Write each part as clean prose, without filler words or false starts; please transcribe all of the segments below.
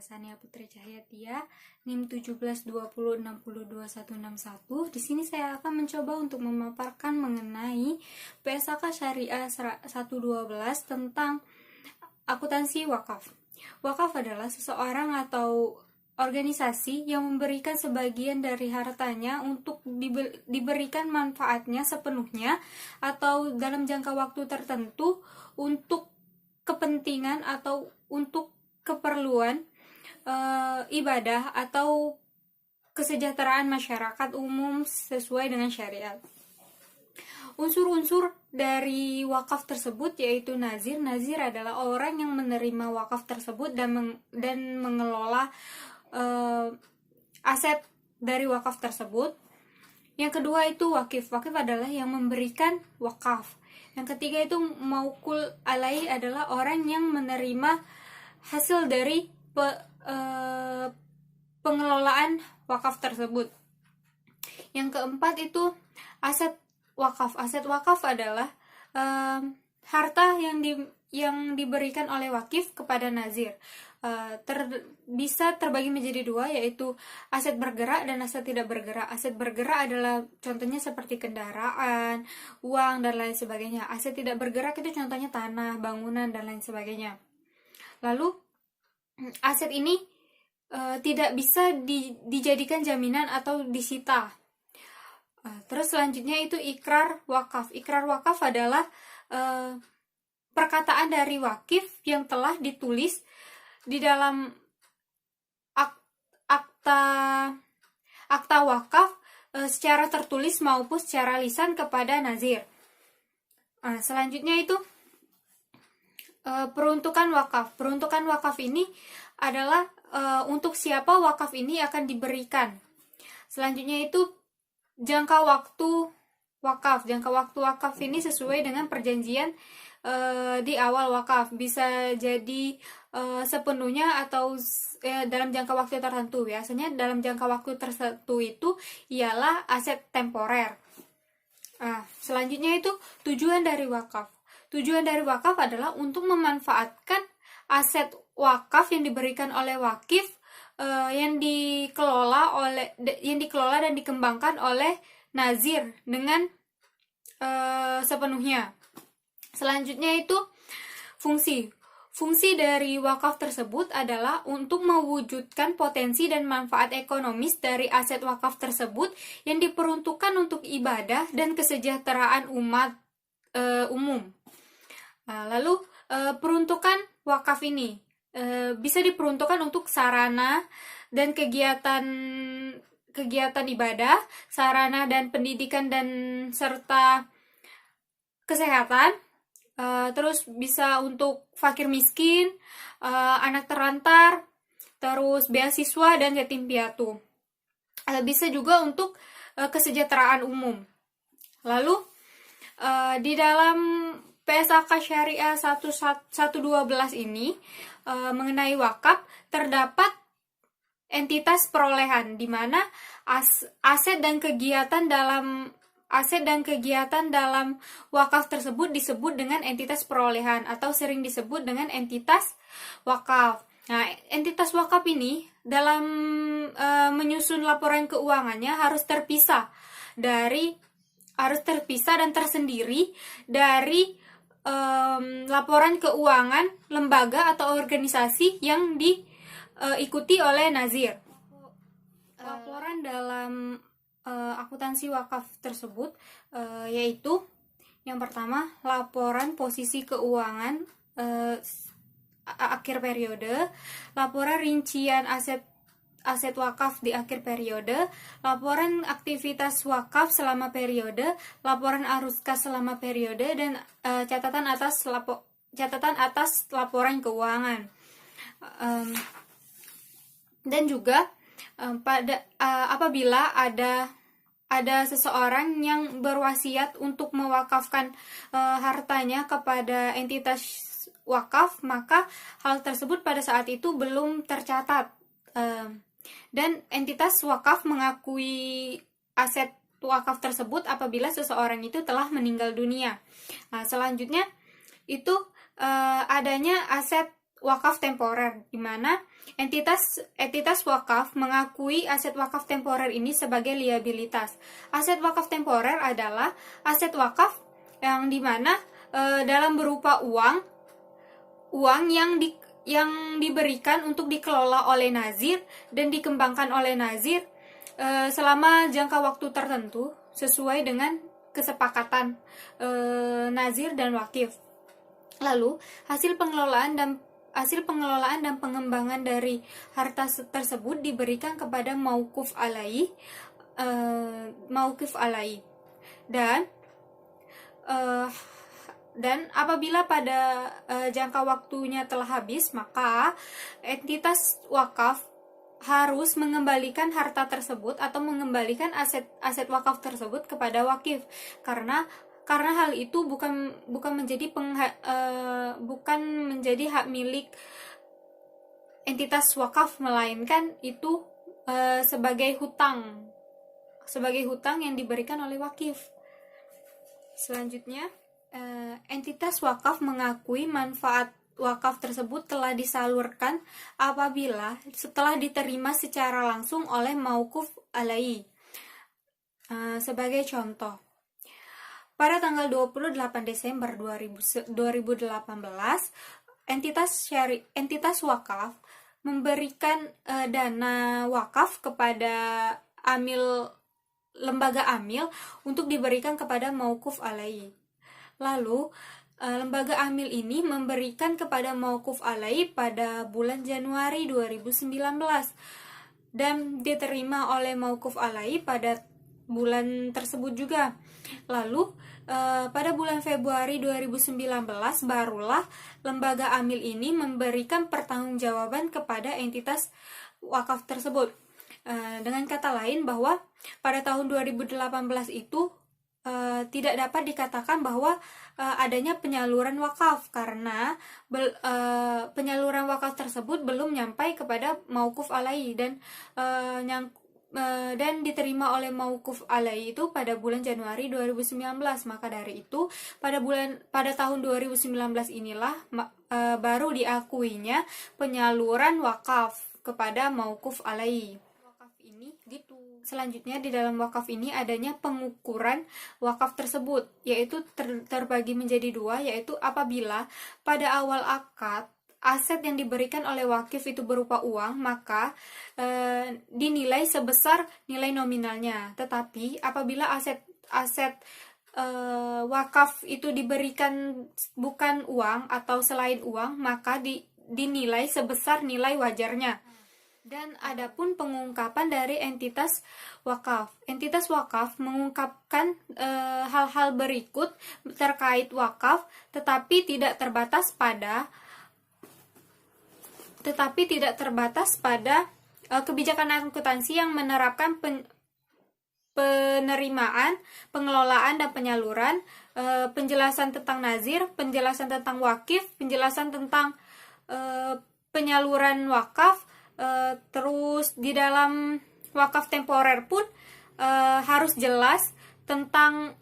Sania Putri Cahyatia, NIM 1720602161. Di sini saya akan mencoba untuk memaparkan mengenai PSAK Syariah 112 tentang akuntansi wakaf. Wakaf adalah seseorang atau organisasi yang memberikan sebagian dari hartanya untuk diberikan manfaatnya sepenuhnya atau dalam jangka waktu tertentu untuk kepentingan atau untuk keperluan ibadah atau kesejahteraan masyarakat umum sesuai dengan syariat. Unsur-unsur dari wakaf tersebut yaitu nazir. Nazir adalah orang yang menerima wakaf tersebut dan mengelola aset dari wakaf tersebut. Yang kedua itu wakif. Wakif adalah yang memberikan wakaf. Yang ketiga itu maukul alai adalah orang yang menerima hasil dari pengelolaan wakaf tersebut. Yang keempat itu aset wakaf. Aset wakaf adalah harta yang diberikan oleh wakif kepada nazir. Bisa terbagi menjadi dua, yaitu aset bergerak dan aset tidak bergerak. Aset bergerak adalah contohnya seperti kendaraan, uang, dan lain sebagainya. Aset tidak bergerak itu contohnya tanah, bangunan, dan lain sebagainya. Lalu aset ini tidak bisa dijadikan jaminan atau disita. Terus selanjutnya itu ikrar wakaf. Ikrar wakaf adalah perkataan dari wakif yang telah ditulis di dalam akta wakaf secara tertulis maupun secara lisan kepada nazir. Selanjutnya itu peruntukan wakaf. Peruntukan wakaf ini adalah untuk siapa wakaf ini akan diberikan. Selanjutnya itu jangka waktu wakaf. Jangka waktu wakaf ini sesuai dengan perjanjian di awal wakaf. Bisa jadi sepenuhnya atau dalam jangka waktu tertentu. Biasanya dalam jangka waktu tertentu itu ialah aset temporer. Selanjutnya itu tujuan dari wakaf. Tujuan dari wakaf adalah untuk memanfaatkan aset wakaf yang diberikan oleh wakif yang dikelola dan dikembangkan oleh nazir dengan sepenuhnya. Selanjutnya itu fungsi. Fungsi dari wakaf tersebut adalah untuk mewujudkan potensi dan manfaat ekonomis dari aset wakaf tersebut yang diperuntukkan untuk ibadah dan kesejahteraan umat umum. Lalu peruntukan wakaf ini bisa diperuntukkan untuk sarana dan kegiatan ibadah, sarana dan pendidikan dan serta kesehatan. Terus bisa untuk fakir miskin, anak terlantar, terus beasiswa dan yatim piatu. Bisa juga untuk kesejahteraan umum. Lalu di dalam PSAK Syariah 112 ini mengenai wakaf terdapat entitas perolehan di mana aset dan kegiatan dalam wakaf tersebut disebut dengan entitas perolehan atau sering disebut dengan entitas wakaf. Nah, entitas wakaf ini dalam menyusun laporan keuangannya harus terpisah dan tersendiri dari laporan keuangan lembaga atau organisasi yang diikuti oleh nazir. Laporan dalam akuntansi wakaf tersebut yaitu yang pertama laporan posisi keuangan akhir periode, laporan rincian aset wakaf di akhir periode, laporan aktivitas wakaf selama periode, laporan arus kas selama periode, dan catatan atas laporan keuangan. Dan juga apabila ada seseorang yang berwasiat untuk mewakafkan hartanya kepada entitas wakaf, maka hal tersebut pada saat itu belum tercatat. Dan entitas wakaf mengakui aset wakaf tersebut apabila seseorang itu telah meninggal dunia. Selanjutnya itu adanya aset wakaf temporer, di mana entitas wakaf mengakui aset wakaf temporer ini sebagai liabilitas. Aset wakaf temporer adalah aset wakaf yang dimana dalam berupa uang yang diberikan untuk dikelola oleh nazir dan dikembangkan oleh nazir selama jangka waktu tertentu sesuai dengan kesepakatan nazir dan wakif. Lalu hasil pengelolaan dan pengembangan dari harta tersebut diberikan kepada mauquf alaihi dan apabila pada jangka waktunya telah habis, maka entitas wakaf harus mengembalikan harta tersebut atau mengembalikan aset wakaf tersebut kepada wakif, karena hal itu bukan menjadi hak milik entitas wakaf, melainkan itu sebagai hutang yang diberikan oleh wakif. Selanjutnya, entitas wakaf mengakui manfaat wakaf tersebut telah disalurkan apabila setelah diterima secara langsung oleh mauquf alaihi. Sebagai contoh, pada tanggal 28 Desember 2018, entitas wakaf memberikan dana wakaf kepada lembaga amil untuk diberikan kepada mauquf alaihi. Lalu lembaga amil ini memberikan kepada mauquf alaihi pada bulan Januari 2019 dan diterima oleh mauquf alaihi pada bulan tersebut juga. Lalu pada bulan Februari 2019 barulah lembaga amil ini memberikan pertanggungjawaban kepada entitas wakaf tersebut. Dengan kata lain, bahwa pada tahun 2018 itu tidak dapat dikatakan bahwa adanya penyaluran wakaf, karena penyaluran wakaf tersebut belum nyampai kepada mauquf alaihi dan diterima oleh mauquf alaihi itu pada bulan Januari 2019. Maka dari itu pada tahun 2019 inilah baru diakuinya penyaluran wakaf kepada mauquf alaihi. Wakaf ini gitu. Selanjutnya, di dalam wakaf ini adanya pengukuran wakaf tersebut, yaitu terbagi menjadi dua, yaitu apabila pada awal akad aset yang diberikan oleh wakif itu berupa uang, maka dinilai sebesar nilai nominalnya. Tetapi apabila aset wakaf itu diberikan bukan uang atau selain uang, maka dinilai sebesar nilai wajarnya. Dan adapun pengungkapan dari entitas wakaf. Entitas wakaf mengungkapkan hal-hal berikut terkait wakaf, tetapi tidak terbatas pada kebijakan akuntansi yang menerapkan penerimaan, pengelolaan dan penyaluran, penjelasan tentang nazir, penjelasan tentang wakif, penjelasan tentang penyaluran wakaf. Terus di dalam wakaf temporer pun harus jelas tentang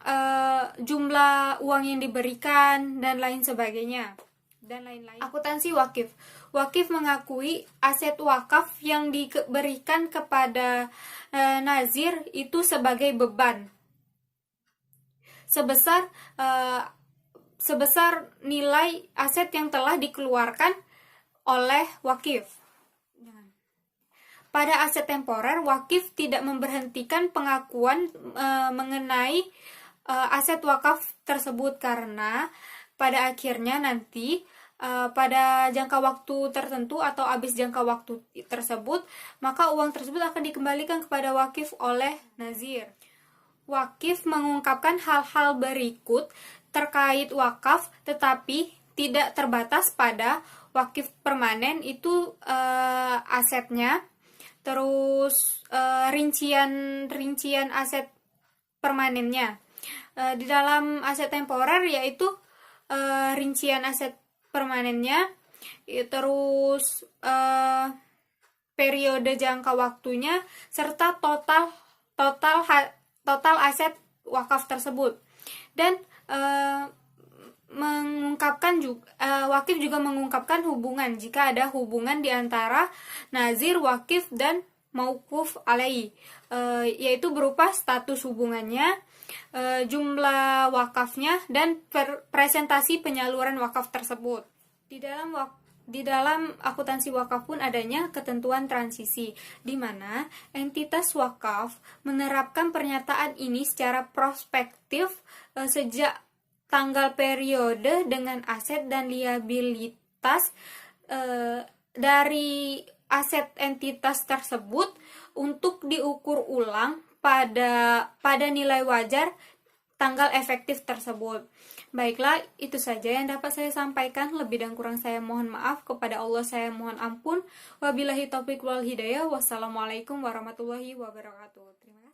jumlah uang yang diberikan dan lain sebagainya dan lain-lain. Akuntansi wakif. Wakif mengakui aset wakaf yang diberikan kepada nazir itu sebagai beban sebesar nilai aset yang telah dikeluarkan oleh wakif. Pada aset temporer, wakif tidak memberhentikan pengakuan mengenai aset wakaf tersebut, karena pada akhirnya nanti pada jangka waktu tertentu atau habis jangka waktu tersebut, maka uang tersebut akan dikembalikan kepada wakif oleh nazir. Wakif mengungkapkan hal-hal berikut terkait wakaf, tetapi tidak terbatas pada wakif permanen, itu asetnya, terus rincian aset permanennya. Di dalam aset temporer yaitu rincian aset permanennya, terus periode jangka waktunya, serta total aset wakaf tersebut. Dan wakif Wakif juga mengungkapkan hubungan jika ada hubungan di antara nazir, wakif, dan mauquf alaih, yaitu berupa status hubungannya, jumlah wakafnya, dan presentasi penyaluran wakaf tersebut. Di dalam akuntansi wakaf pun adanya ketentuan transisi, di mana entitas wakaf menerapkan pernyataan ini secara prospektif sejak tanggal periode dengan aset dan liabilitas dari aset entitas tersebut untuk diukur ulang pada nilai wajar tanggal efektif tersebut. Baiklah, itu saja yang dapat saya sampaikan. Lebih dan kurang saya mohon maaf. Kepada Allah saya mohon ampun. Wabillahi taufiq wal hidayah. Wassalamualaikum warahmatullahi wabarakatuh. Terima kasih.